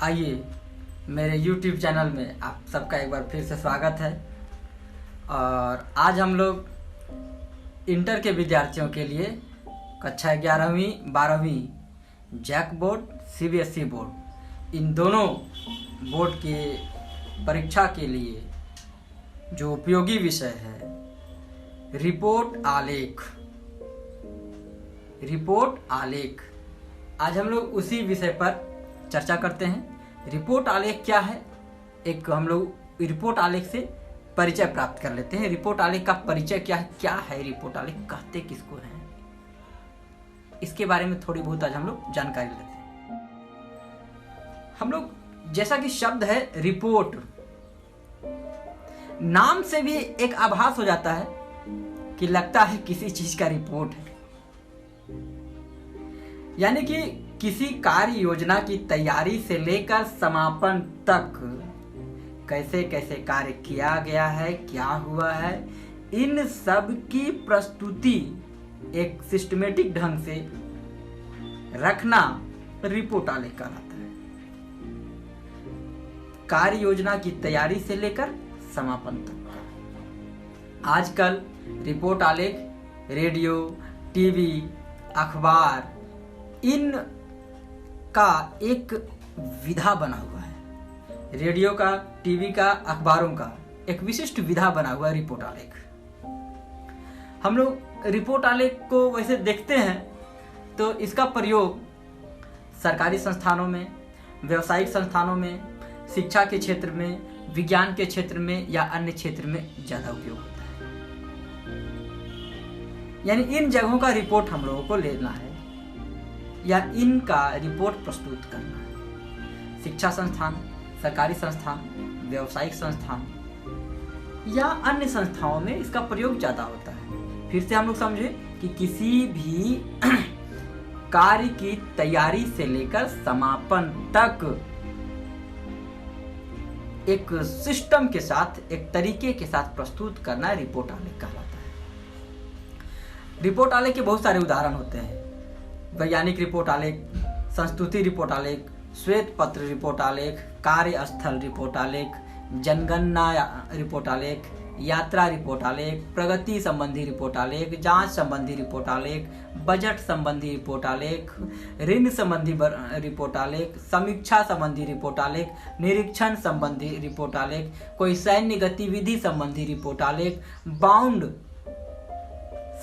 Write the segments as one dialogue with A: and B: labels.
A: आइए मेरे YouTube channel में आप सबका एक बार फिर से स्वागत है। और आज हम लोग इंटर के विद्यार्थियों के लिए कक्षा 11वीं 12वीं जैक बोर्ड CBSE बोर्ड इन दोनों बोर्ड के परीक्षा के लिए जो उपयोगी विषय है रिपोर्ट आलेख, आज हम लोग उसी विषय पर चर्चा करते हैं। रिपोर्ट आलेख क्या है, एक हम लोग रिपोर्ट आलेख से परिचय प्राप्त कर लेते हैं। रिपोर्ट आलेख का परिचय क्या है रिपोर्ट आलेख कहते किसको हैं, इसके बारे में थोड़ी बहुत आज हम लोग जानकारी लेते हैं। हम लोग जैसा कि शब्द है रिपोर्ट, नाम से भी एक आभास हो जाता है कि लगता है किसी चीज का रिपोर्ट है, यानी कि किसी कार्य योजना की तैयारी से लेकर समापन तक कैसे कैसे कार्य किया गया है, क्या हुआ है, इन सब की प्रस्तुति एक सिस्टमेटिक ढंग से रखना रिपोर्ट आलेख कहलाता है। कार्य योजना की तैयारी से लेकर समापन तक आजकल रिपोर्ट आलेख रेडियो, टीवी, अखबार इन का एक विधा बना हुआ है। रेडियो का, टीवी का, अखबारों का एक विशिष्ट विधा बना हुआ है रिपोर्ट आलेख। हम लोग रिपोर्ट आलेख को वैसे देखते हैं तो इसका प्रयोग सरकारी संस्थानों में, व्यावसायिक संस्थानों में, शिक्षा के क्षेत्र में, विज्ञान के क्षेत्र में या अन्य क्षेत्र में ज्यादा उपयोग होता है। यानी इन जगहों का रिपोर्ट हम लोगों को लेना है या इनका रिपोर्ट प्रस्तुत करना है। शिक्षा संस्थान, सरकारी संस्थान, व्यावसायिक संस्थान या अन्य संस्थाओं में इसका प्रयोग ज्यादा होता है। फिर से हम लोग समझे कि किसी भी कार्य की तैयारी से लेकर समापन तक एक सिस्टम के साथ, एक तरीके के साथ प्रस्तुत करना रिपोर्ट आलेख कहलाता है। रिपोर्ट आलेख के बहुत सारे उदाहरण होते हैं। वैज्ञानिक रिपोर्ट आलेख, संस्तुति रिपोर्ट आलेख, श्वेत पत्र रिपोर्ट आलेख, कार्यस्थल रिपोर्ट आलेख, जनगणना रिपोर्ट आलेख, यात्रा रिपोर्ट आलेख, प्रगति संबंधी रिपोर्ट आलेख, जांच संबंधी रिपोर्ट आलेख, बजट संबंधी रिपोर्ट आलेख, ऋण संबंधी रिपोर्ट आलेख, समीक्षा संबंधी रिपोर्ट आलेख, निरीक्षण संबंधी रिपोर्ट आलेख, कोई सैन्य गतिविधि संबंधी रिपोर्ट आलेख, बाउंड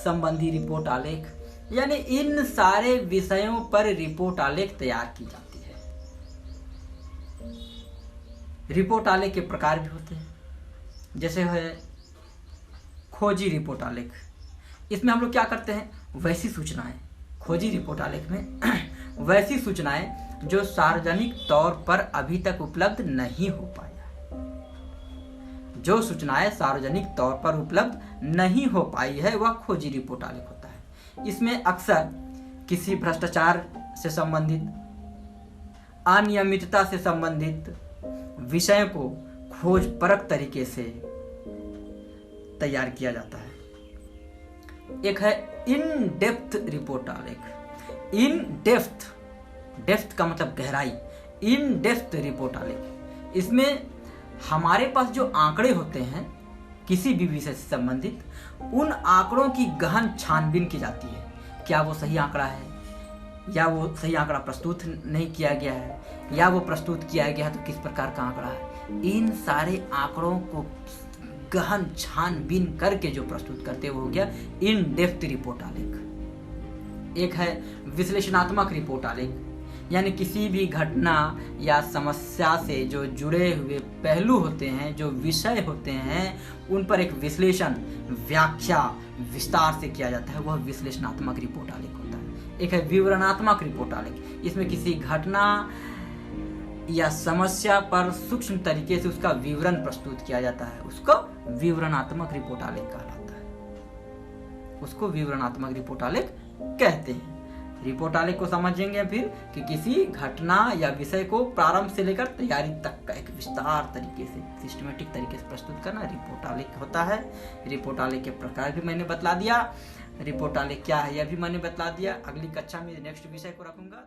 A: संबंधी रिपोर्ट आलेख, यानी इन सारे विषयों पर रिपोर्ट आलेख तैयार की जाती है। रिपोर्ट आलेख के प्रकार भी होते हैं, जैसे है खोजी रिपोर्ट आलेख। इसमें हम लोग क्या करते हैं, वैसी सूचनाएं, खोजी रिपोर्ट आलेख में वैसी सूचनाएं जो सार्वजनिक तौर पर अभी तक उपलब्ध नहीं हो पाया, जो सूचनाएं सार्वजनिक तौर पर उपलब्ध नहीं हो पाई है वह खोजी रिपोर्ट आलेख होता है। इसमें अक्सर किसी भ्रष्टाचार से संबंधित, अनियमितता से संबंधित विषय को खोज परख तरीके से तैयार किया जाता है। एक है इन डेप्थ रिपोर्ट आलेख। इन डेप्थ का मतलब गहराई, इन डेप्थ रिपोर्ट आलेख। इसमें हमारे पास जो आंकड़े होते हैं किसी भी विषय से संबंधित, उन आंकड़ों की गहन छानबीन की जाती है। क्या वो सही आंकड़ा है या वो सही आंकड़ा प्रस्तुत नहीं किया गया है, या वो प्रस्तुत किया गया है तो किस प्रकार का आंकड़ा है। इन सारे आंकड़ों को गहन छानबीन करके जो प्रस्तुत करते हैं वो हो गया इन डेप्थ रिपोर्ट आलेख। एक है विश्लेषणात्मक रिपोर्ट आलेख, यानी किसी भी घटना या समस्या से जो जुड़े हुए पहलू होते हैं, जो विषय होते हैं, उन पर एक विश्लेषण, व्याख्या विस्तार से किया जाता है, वह विश्लेषणात्मक रिपोर्ट आलेख होता है। एक है विवरणात्मक रिपोर्ट आलेख। इसमें किसी घटना या समस्या पर सूक्ष्म तरीके से उसका विवरण प्रस्तुत किया जाता है, उसको विवरणात्मक रिपोर्ट आलेख कहलाता है, उसको विवरणात्मक रिपोर्ट आलेख कहते हैं। रिपोर्ट आलेख को समझेंगे फिर कि किसी घटना या विषय को प्रारंभ से लेकर तैयारी तक का एक विस्तार तरीके से, सिस्टमेटिक तरीके से प्रस्तुत करना रिपोर्ट आलेख होता है। रिपोर्ट आलेख के प्रकार भी मैंने बतला दिया, रिपोर्ट आलेख क्या है यह भी मैंने बतला दिया। अगली कक्षा में नेक्स्ट विषय को रखूंगा।